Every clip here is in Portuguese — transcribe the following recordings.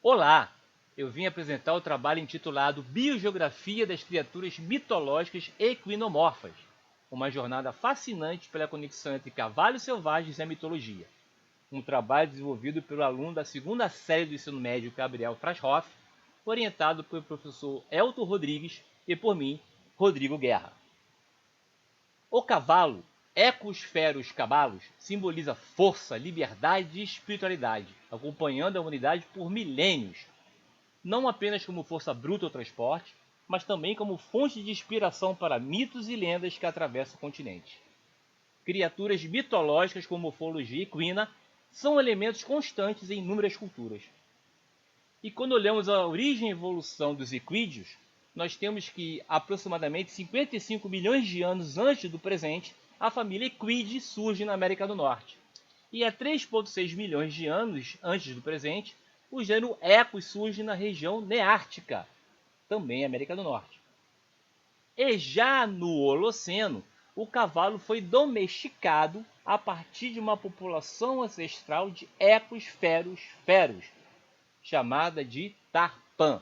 Olá! Eu vim apresentar o trabalho intitulado Biogeografia das Criaturas Mitológicas Equinomorfas, uma jornada fascinante pela conexão entre cavalos selvagens e a mitologia. Um trabalho desenvolvido pelo aluno da segunda série do ensino médio Gabriel Frashoff, orientado pelo professor Elton Rodrigues e por mim, Rodrigo Guerra. O cavalo, Equus ferus cabalus, simboliza força, liberdade e espiritualidade, acompanhando a humanidade por milênios, não apenas como força bruta ou transporte, mas também como fonte de inspiração para mitos e lendas que atravessam o continente. Criaturas mitológicas como morfologia equina são elementos constantes em inúmeras culturas. E quando olhamos a origem e evolução dos equídeos, nós temos que aproximadamente 55 milhões de anos antes do presente, a família Equidae surge na América do Norte. E a 3,6 milhões de anos antes do presente, o gênero Equus surge na região neártica, também América do Norte. E já no Holoceno, o cavalo foi domesticado a partir de uma população ancestral de Equus ferus ferus, chamada de Tarpan.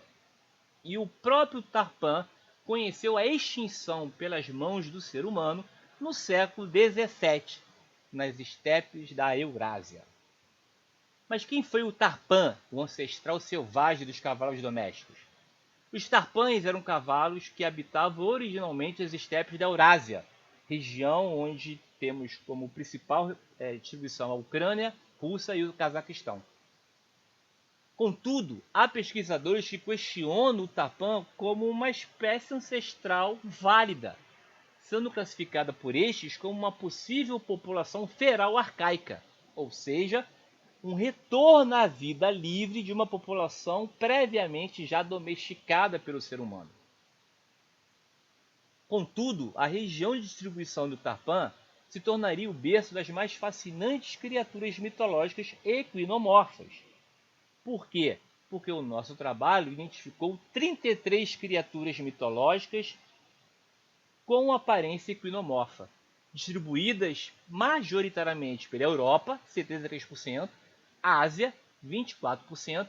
E o próprio Tarpan conheceu a extinção pelas mãos do ser humano no século XVII, nas estepes da Eurásia. Mas quem foi o Tarpan, o ancestral selvagem dos cavalos domésticos? Os Tarpães eram cavalos que habitavam originalmente as estepes da Eurásia, região onde temos como principal distribuição a Ucrânia, Rússia e o Cazaquistão. Contudo, há pesquisadores que questionam o Tarpan como uma espécie ancestral válida, sendo classificada por estes como uma possível população feral arcaica, ou seja, um retorno à vida livre de uma população previamente já domesticada pelo ser humano. Contudo, a região de distribuição do Tarpan se tornaria o berço das mais fascinantes criaturas mitológicas equinomorfas. Por quê? Porque o nosso trabalho identificou 33 criaturas mitológicas com aparência equinomorfa, distribuídas majoritariamente pela Europa, 73%, Ásia, 24%,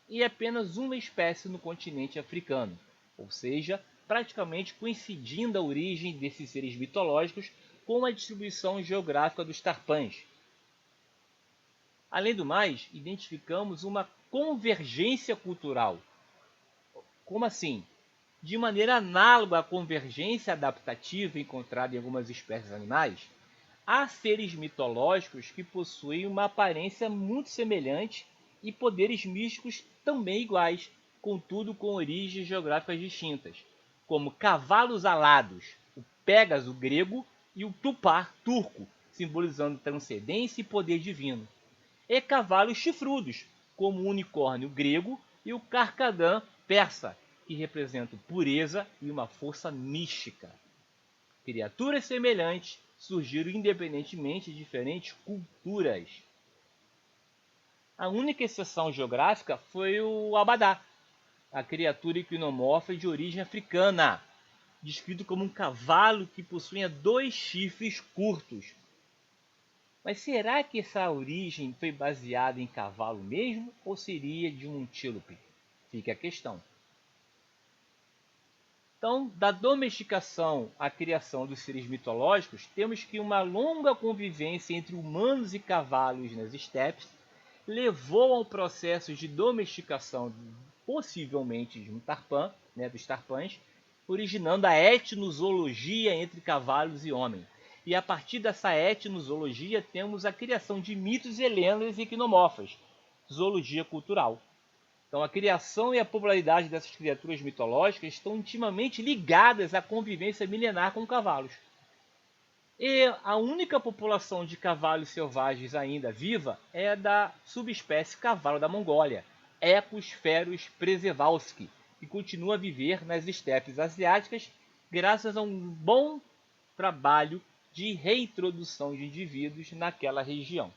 e apenas uma espécie no continente africano, ou seja, praticamente coincidindo a origem desses seres mitológicos com a distribuição geográfica dos Tarpãs. Além do mais, identificamos uma convergência cultural. Como assim? De maneira análoga à convergência adaptativa encontrada em algumas espécies animais, há seres mitológicos que possuem uma aparência muito semelhante e poderes místicos também iguais, contudo com origens geográficas distintas, como cavalos alados, o Pégaso grego e o Tupá turco, simbolizando transcendência e poder divino, e cavalos chifrudos, como o unicórnio grego e o Carcadã persa, que representam pureza e uma força mística. Criaturas semelhantes surgiram independentemente de diferentes culturas. A única exceção geográfica foi o abadá, a criatura equinomorfa de origem africana, descrito como um cavalo que possuía 2 chifres curtos. Mas será que essa origem foi baseada em cavalo mesmo ou seria de um antílope? Fica a questão. Então, da domesticação à criação dos seres mitológicos, temos que uma longa convivência entre humanos e cavalos nas estepes levou ao processo de domesticação, possivelmente de um tarpã, dos tarpãs, originando a etnozoologia entre cavalos e homens. E a partir dessa etnozoologia temos a criação de mitos e lendas equinomorfas, zoologia cultural. Então, a criação e a popularidade dessas criaturas mitológicas estão intimamente ligadas à convivência milenar com cavalos. E a única população de cavalos selvagens ainda viva é a da subespécie cavalo da Mongólia, Equus ferus przewalski, que continua a viver nas estepes asiáticas graças a um bom trabalho de reintrodução de indivíduos naquela região.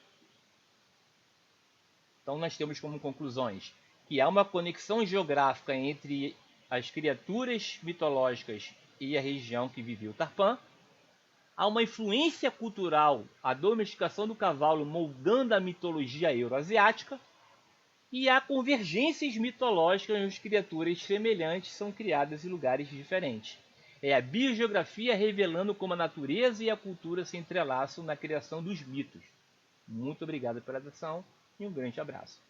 Então, nós temos como conclusões que há uma conexão geográfica entre as criaturas mitológicas e a região que vivia o Tarpan. Há uma influência cultural, a domesticação do cavalo moldando a mitologia euroasiática. E há convergências mitológicas onde criaturas semelhantes são criadas em lugares diferentes. É a biogeografia revelando como a natureza e a cultura se entrelaçam na criação dos mitos. Muito obrigado pela atenção e um grande abraço.